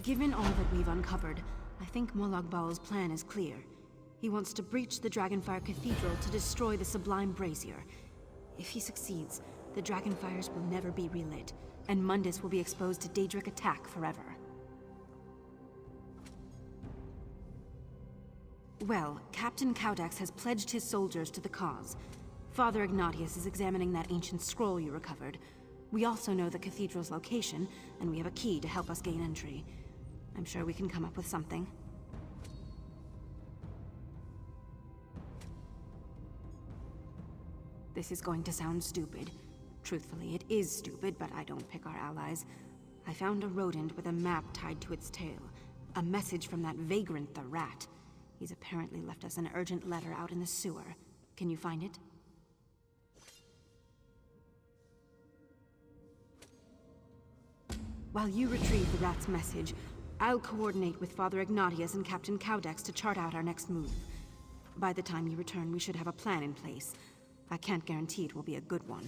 Given all that we've uncovered, I think Molag Bal's plan is clear. He wants to breach the Dragonfire Cathedral to destroy the Sublime Brazier. If he succeeds, the Dragonfires will never be relit, and Mundus will be exposed to Daedric attack forever. Well, Captain Caudex has pledged his soldiers to the cause. Father Ignatius is examining that ancient scroll you recovered. We also know the cathedral's location, and we have a key to help us gain entry. I'm sure we can come up with something. This is going to sound stupid. Truthfully, it is stupid, but I don't pick our allies. I found a rodent with a map tied to its tail. A message from that vagrant, the rat. He's apparently left us an urgent letter out in the sewer. Can you find it? While you retrieve the rat's message, I'll coordinate with Father Ignatius and Captain Caudex to chart out our next move. By the time you return, we should have a plan in place. I can't guarantee it will be a good one.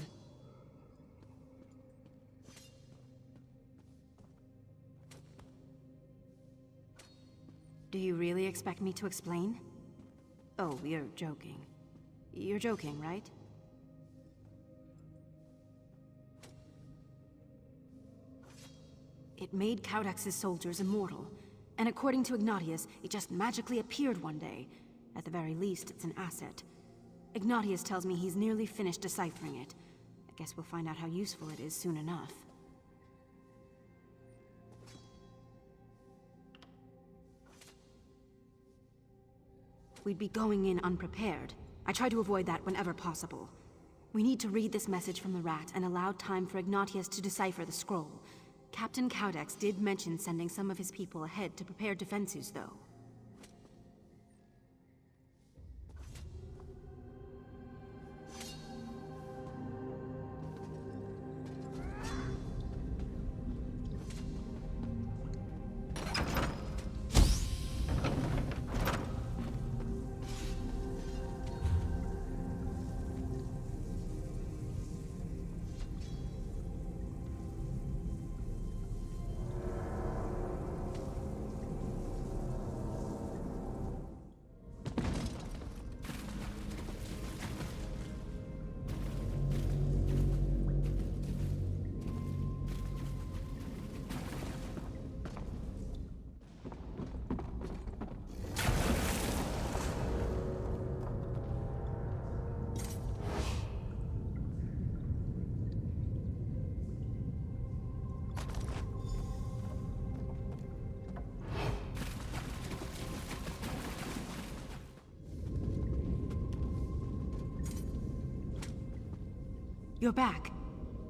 Do you really expect me to explain? Oh, you're joking. You're joking, right? It made Caudex's soldiers immortal, and according to Ignatius, it just magically appeared one day. At the very least, it's an asset. Ignatius tells me he's nearly finished deciphering it. I guess we'll find out how useful it is soon enough. We'd be going in unprepared. I try to avoid that whenever possible. We need to read this message from the rat and allow time for Ignatius to decipher the scroll. Captain Caudex did mention sending some of his people ahead to prepare defenses, though. You're back.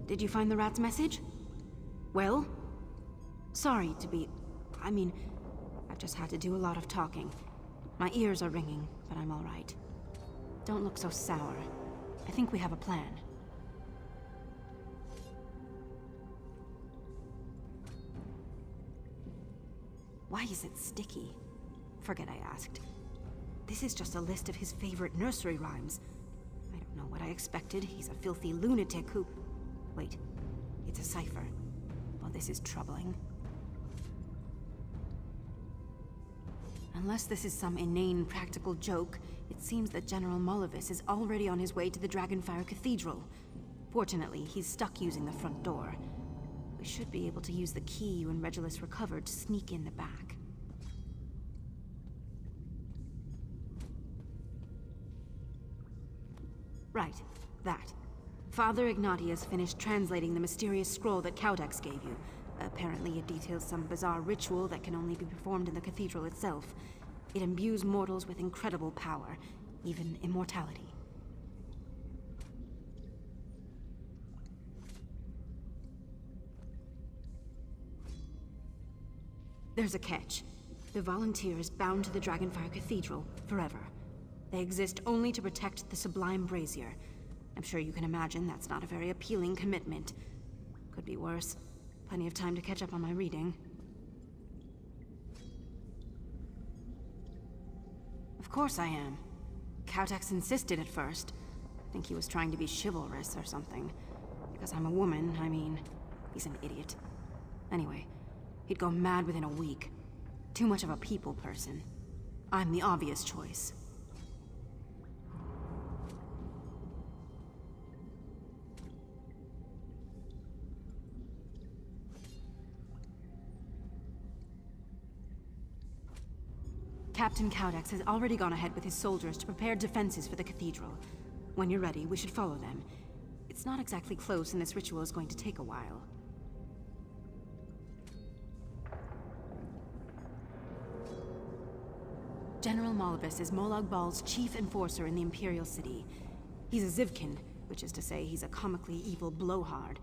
Did you find the rat's message? Well? Sorry to be... I've just had to do a lot of talking. My ears are ringing, but I'm all right. Don't look so sour. I think we have a plan. Why is it sticky? Forget I asked. This is just a list of his favorite nursery rhymes. I don't know what I expected. He's a filthy lunatic who... Wait, it's a cipher. Well, this is troubling. Unless this is some inane practical joke, it seems that General Mollivis is already on his way to the Dragonfire Cathedral. Fortunately, he's stuck using the front door. We should be able to use the key you and Regulus recovered to sneak in the back. Right, that. Father Ignatius finished translating the mysterious scroll that Caudex gave you. Apparently it details some bizarre ritual that can only be performed in the cathedral itself. It imbues mortals with incredible power, even immortality. There's a catch. The volunteers bound to the Dragonfire Cathedral forever. They exist only to protect the Sublime Brazier. I'm sure you can imagine that's not a very appealing commitment. Could be worse. Plenty of time to catch up on my reading. Of course I am. Caudex insisted at first. I think he was trying to be chivalrous or something. Because I'm a woman, he's an idiot. Anyway, He'd go mad within a week. Too much of a people person. I'm the obvious choice. Captain Caudex has already gone ahead with his soldiers to prepare defenses for the cathedral. When you're ready, we should follow them. It's not exactly close, and this ritual is going to take a while. General Malibus is Molag Bal's chief enforcer in the Imperial City. He's a Zivkin, which is to say he's a comically evil blowhard,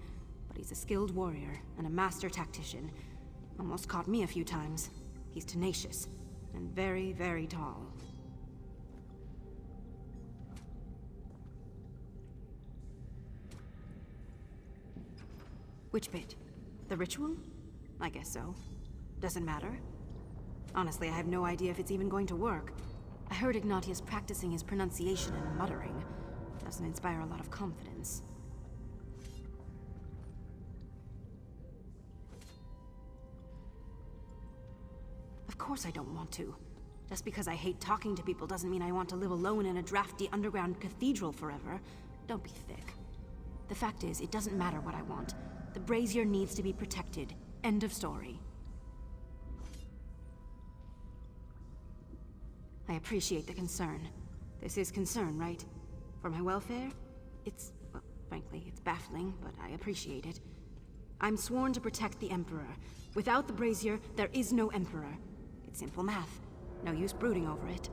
but he's a skilled warrior and a master tactician. Almost caught me a few times. He's tenacious. And very, very tall. Which bit? The ritual? I guess so. Doesn't matter. Honestly, I have no idea if it's even going to work. I heard Ignatius practicing his pronunciation and muttering. Doesn't inspire a lot of confidence. Of course I don't want to. Just because I hate talking to people doesn't mean I want to live alone in a drafty underground cathedral forever. Don't be thick. The fact is, it doesn't matter what I want. The Brazier needs to be protected. End of story. I appreciate the concern. This is concern, right? For my welfare? Well, frankly, it's baffling, but I appreciate it. I'm sworn to protect the Emperor. Without the Brazier, there is no Emperor. Simple math. No use brooding over it.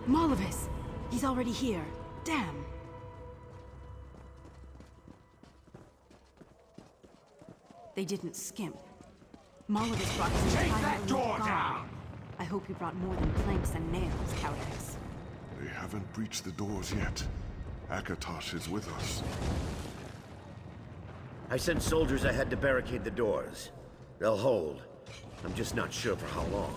Malibus! He's already here. Damn! They didn't skimp. Malibus brought his entire that door down! I hope you brought more than planks and nails, Caudex. They haven't breached the doors yet. Akatosh is with us. I sent soldiers ahead to barricade the doors. They'll hold. I'm just not sure for how long.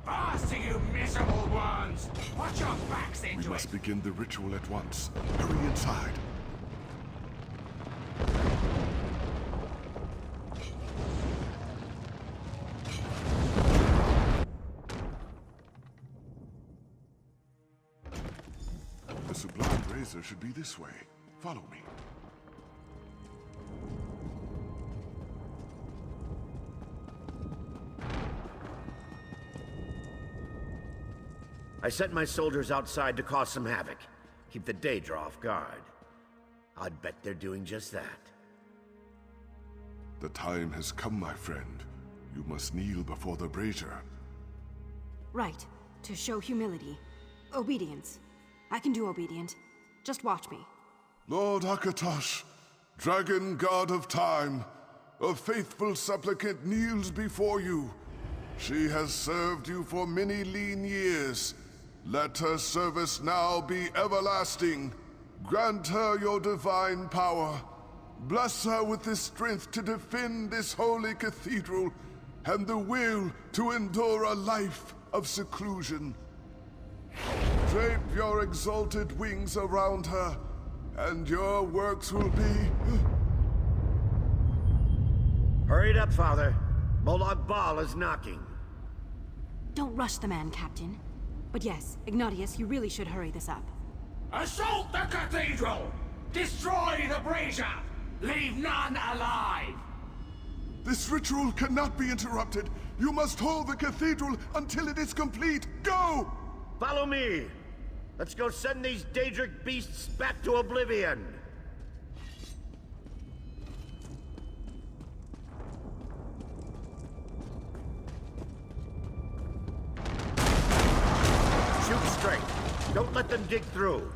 Faster, you miserable ones! Watch your backs into We must it! begin the ritual at once. Hurry inside. The Sublime Brazier should be this way. Follow me. I sent my soldiers outside to cause some havoc. Keep the Daedra off guard. I'd bet they're doing just that. The time has come, my friend. You must kneel before the brazier. Right. To show humility. Obedience. I can do obedient. Just watch me. Lord Akatosh, Dragon God of Time, a faithful supplicant kneels before you. She has served you for many lean years. Let her service now be everlasting. Grant her your divine power. Bless her with the strength to defend this holy cathedral and the will to endure a life of seclusion. Drape your exalted wings around her, and your works will be... Hurry it up, Father. Molag Bal is knocking. Don't rush the man, Captain. But yes, Ignatius, you really should hurry this up. Assault the cathedral! Destroy the brazier! Leave none alive! This ritual cannot be interrupted. You must hold the cathedral until it is complete. Go! Follow me! Let's go send these Daedric beasts back to oblivion! Shoot straight. Don't let them dig through.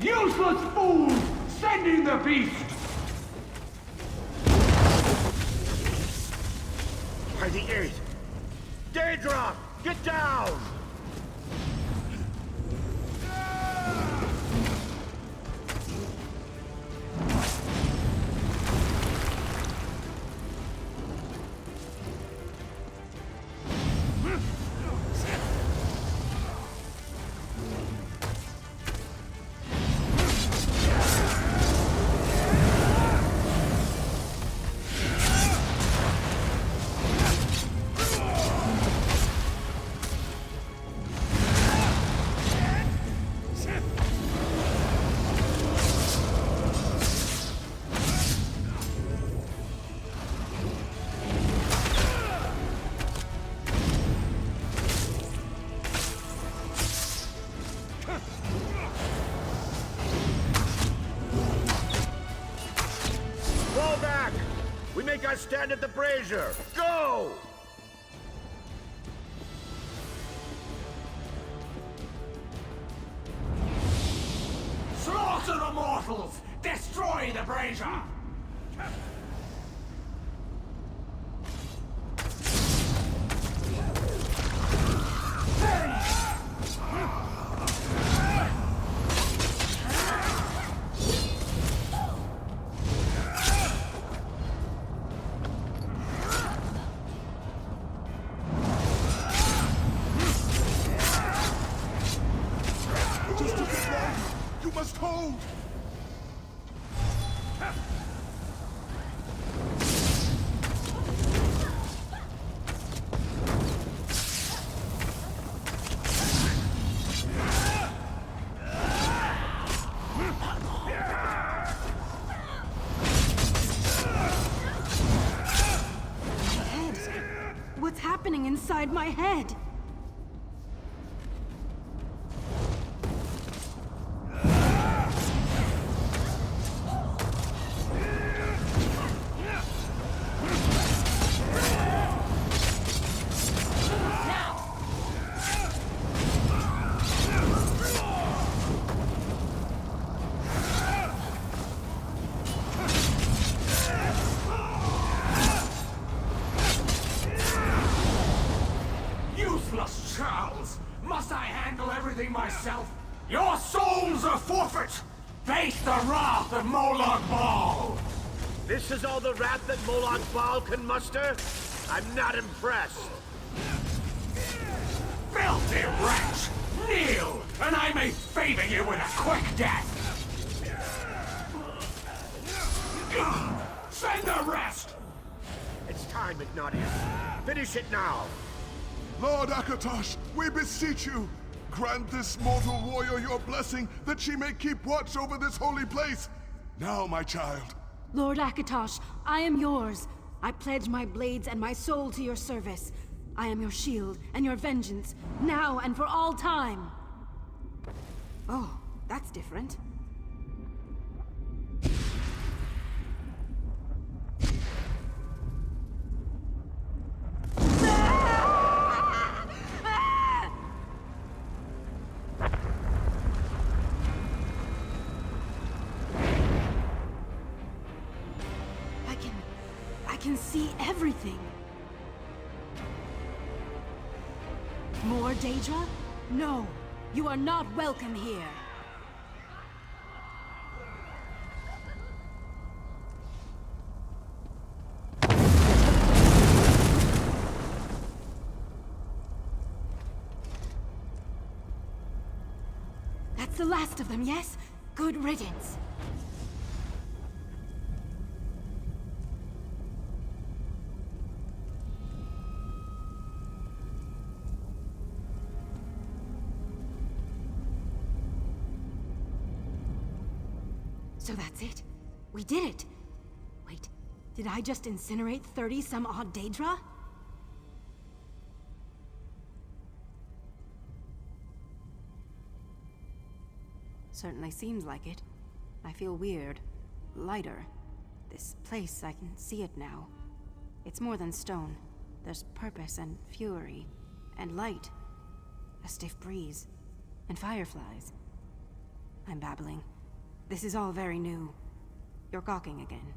Useless fools! Send in the beast! By the eight! Daedra! Get down! Stand at the brazier! Go! Slaughter the mortals! Destroy the brazier! What's happening inside my head? Charles! Must I handle everything myself? Your souls are forfeit! Face the wrath of Moloch Ball! This is all the wrath that Moloch Ball can muster? I'm not impressed. Filthy wretch! Kneel, and I may favor you with a quick death! Send the rest! It's time, Ignatius. Finish it now! Lord Akatosh, we beseech you, grant this mortal warrior your blessing that she may keep watch over this holy place. Now, my child. Lord Akatosh, I am yours. I pledge my blades and my soul to your service. I am your shield and your vengeance, now and for all time. Oh, that's different. I can see everything. More Daedra? No, you are not welcome here. That's the last of them, yes? Good riddance. So that's it. We did it. Wait, did I just incinerate 30-some-odd Daedra? Certainly seems like it. I feel weird. Lighter. This place, I can see it now. It's more than stone. There's purpose and fury. And light. A stiff breeze. And fireflies. I'm babbling. This is all very new. You're gawking again.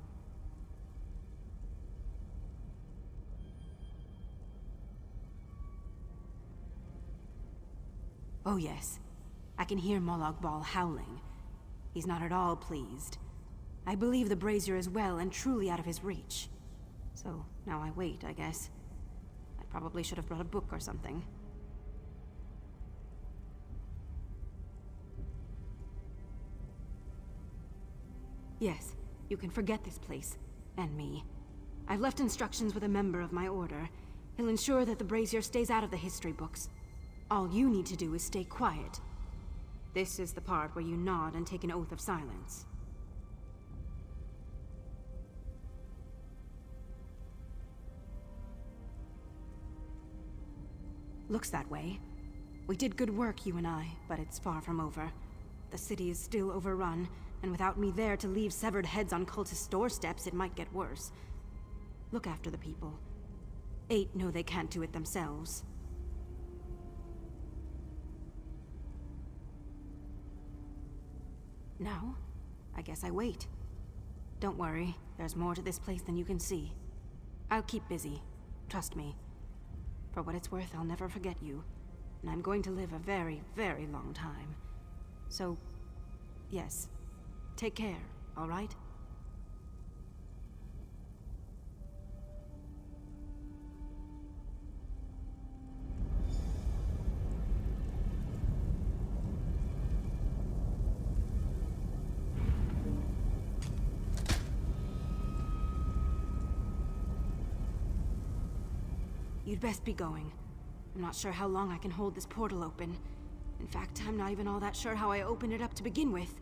Oh yes. I can hear Molag Bal howling. He's not at all pleased. I believe the Brazier is well and truly out of his reach. So, now I wait, I guess. I probably should have brought a book or something. Yes, you can forget this place. And me. I've left instructions with a member of my order. He'll ensure that the Brazier stays out of the history books. All you need to do is stay quiet. This is the part where you nod and take an oath of silence. Looks that way. We did good work, you and I, but it's far from over. The city is still overrun, and without me there to leave severed heads on cultist doorsteps, it might get worse. Look after the people. 8 know they can't do it themselves. Now, I guess I wait. Don't worry, there's more to this place than you can see. I'll keep busy, trust me. For what it's worth, I'll never forget you, and I'm going to live a very, very long time. So, yes, take care, all right? You'd best be going. I'm not sure how long I can hold this portal open. In fact, I'm not even all that sure how I opened it up to begin with.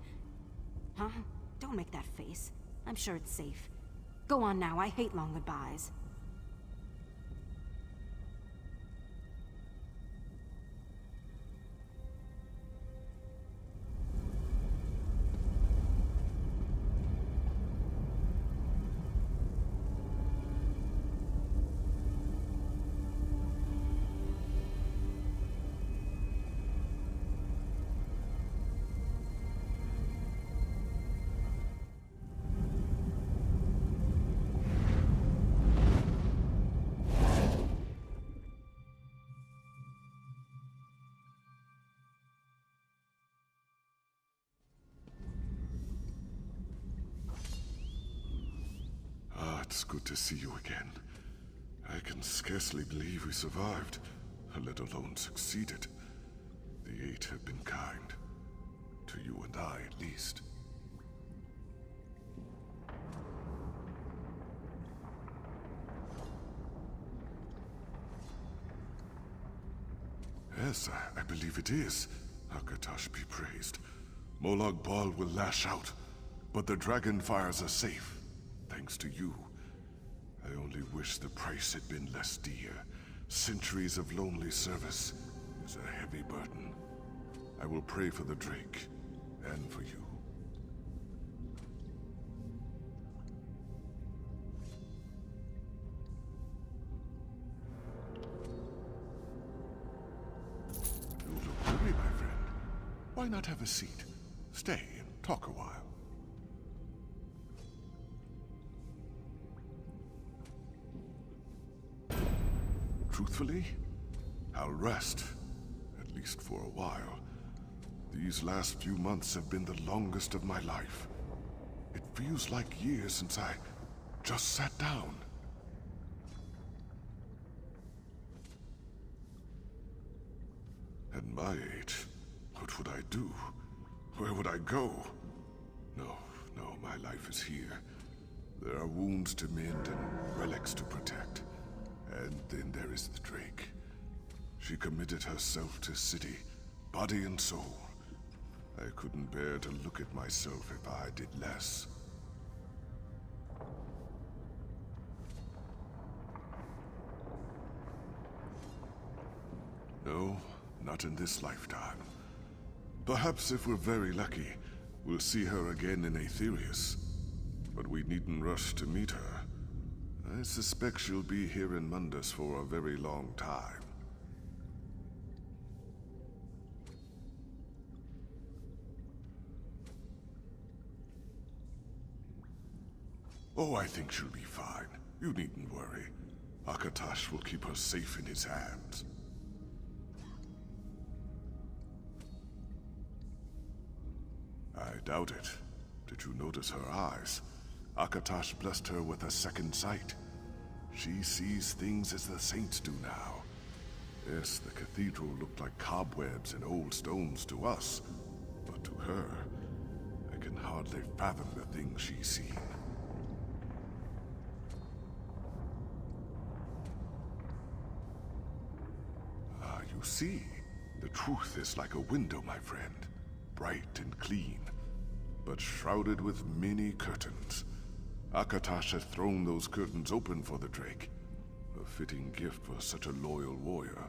Huh? Don't make that face. I'm sure it's safe. Go on now, I hate long goodbyes. It's good to see you again. I can scarcely believe we survived, let alone succeeded. The 8 have been kind. To you and I, at least. Yes, I believe it is. Akatosh be praised. Molag Bal will lash out, but the dragon fires are safe, thanks to you. I only wish the price had been less dear. Centuries of lonely service is a heavy burden. I will pray for the Drake, and for you. You look weary, my friend. Why not have a seat? Stay and talk a while. Truthfully, I'll rest, at least for a while. These last few months have been the longest of my life. It feels like years since I just sat down. At my age, what would I do? Where would I go? No, my life is here. There are wounds to mend and relics to protect. And then there is the Drake. She committed herself to City, body and soul. I couldn't bear to look at myself if I did less. No, not in this lifetime. Perhaps if we're very lucky, we'll see her again in Aetherius. But we needn't rush to meet her. I suspect she'll be here in Mundus for a very long time. Oh, I think she'll be fine. You needn't worry. Akatosh will keep her safe in his hands. I doubt it. Did you notice her eyes? Akatosh blessed her with a second sight. She sees things as the saints do now. Yes, the cathedral looked like cobwebs and old stones to us, but to her, I can hardly fathom the things she's seen. Ah, you see, the truth is like a window, my friend. Bright and clean, but shrouded with many curtains. Akatosh has thrown those curtains open for the Drake. A fitting gift for such a loyal warrior.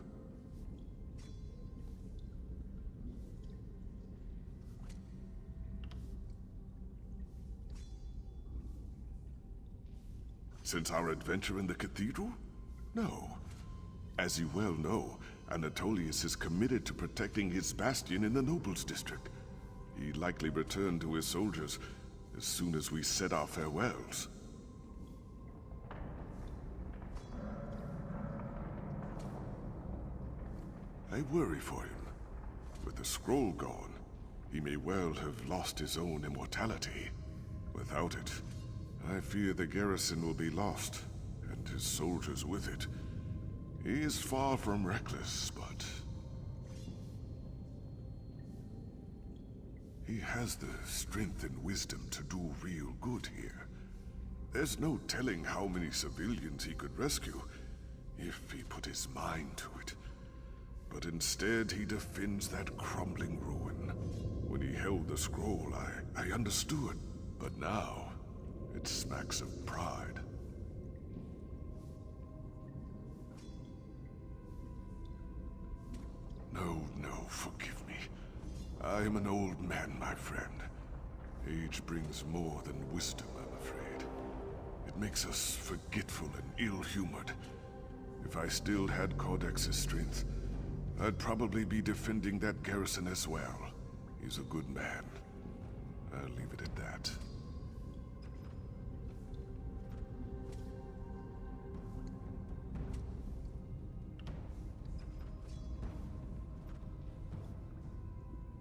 Since our adventure in the cathedral? No. As you well know, Anatolius is committed to protecting his bastion in the Nobles District. He likely returned to his soldiers as soon as we said our farewells. I worry for him. With the scroll gone, he may well have lost his own immortality. Without it, I fear the garrison will be lost, and his soldiers with it. He is far from reckless, but he has the strength and wisdom to do real good here. There's no telling how many civilians he could rescue, if he put his mind to it. But instead, he defends that crumbling ruin. When he held the scroll, I understood. But now, it smacks of pride. No, forgive me. I am an old man, my friend. Age brings more than wisdom, I'm afraid. It makes us forgetful and ill-humored. If I still had Cordex's strength, I'd probably be defending that garrison as well. He's a good man. I'll leave it at that.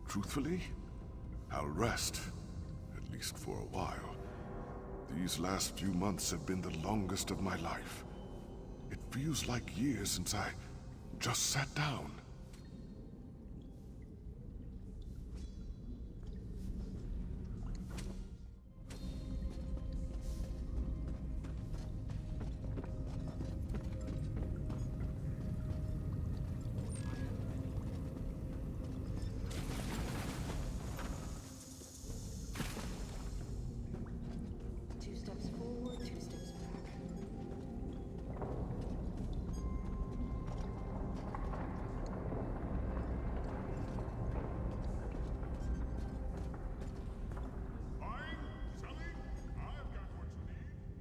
Truthfully, I'll rest, at least for a while. These last few months have been the longest of my life. It feels like years since I just sat down.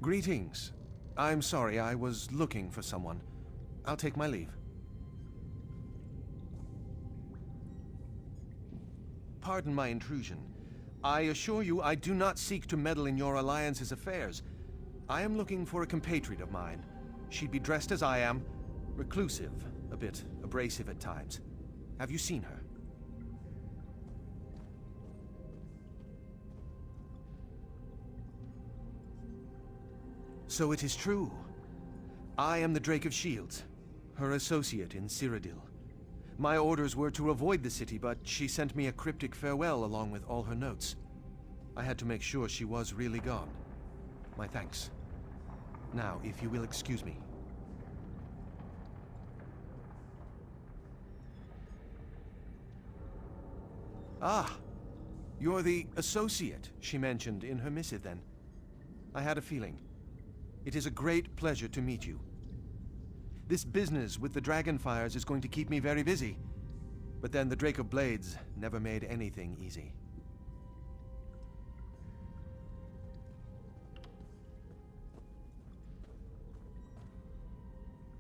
Greetings. I'm sorry, I was looking for someone. I'll take my leave. Pardon my intrusion. I assure you I do not seek to meddle in your alliance's affairs. I am looking for a compatriot of mine. She'd be dressed as I am, reclusive, a bit abrasive at times. Have you seen her? So it is true. I am the Drake of Shields, her associate in Cyrodiil. My orders were to avoid the city, but she sent me a cryptic farewell along with all her notes. I had to make sure she was really gone. My thanks. Now, if you will excuse me. Ah, you're the associate she mentioned in her missive then. I had a feeling. It is a great pleasure to meet you. This business with the Dragonfires is going to keep me very busy. But then the Drake of Blades never made anything easy.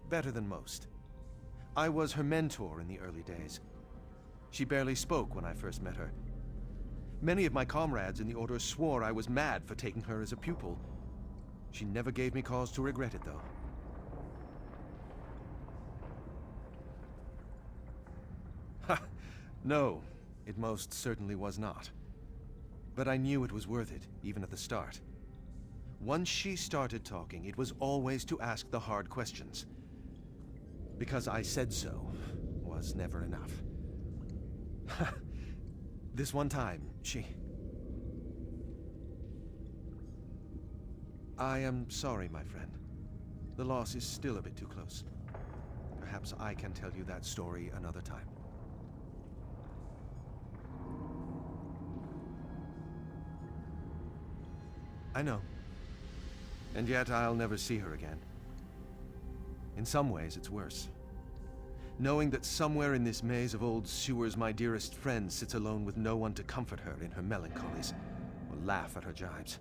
Better than most. I was her mentor in the early days. She barely spoke when I first met her. Many of my comrades in the Order swore I was mad for taking her as a pupil. She never gave me cause to regret it, though. Ha! No, it most certainly was not. But I knew it was worth it, even at the start. Once she started talking, it was always to ask the hard questions. Because I said so was never enough. This one time, she... I am sorry, my friend. The loss is still a bit too close. Perhaps I can tell you that story another time. I know. And yet I'll never see her again. In some ways, it's worse. Knowing that somewhere in this maze of old sewers my dearest friend sits alone with no one to comfort her in her melancholies, or laugh at her jibes.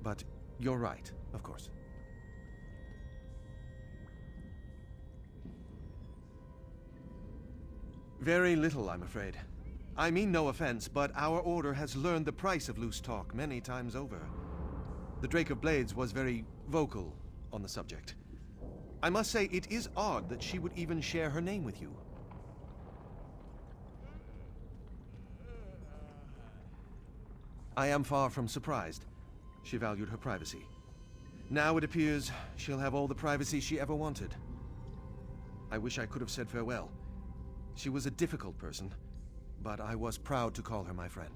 But you're right, of course. Very little, I'm afraid. I mean no offense, but our order has learned the price of loose talk many times over. The Drake of Blades was very vocal on the subject. I must say, it is odd that she would even share her name with you. I am far from surprised. She valued her privacy. Now it appears she'll have all the privacy she ever wanted. I wish I could have said farewell. She was a difficult person, but I was proud to call her my friend.